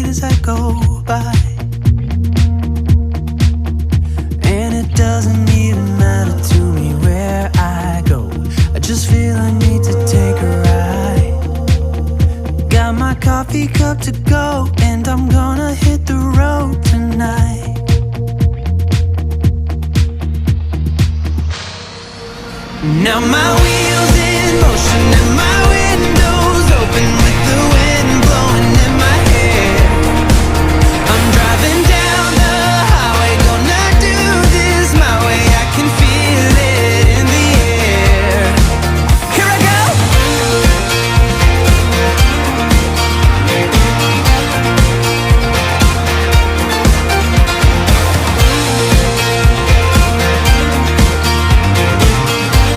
days that go by, and it doesn't even matter to me where I go. I just feel I need to take a ride. Got my coffee cup to go, and I'm gonna hit the road tonight. Now my wheels in motion and my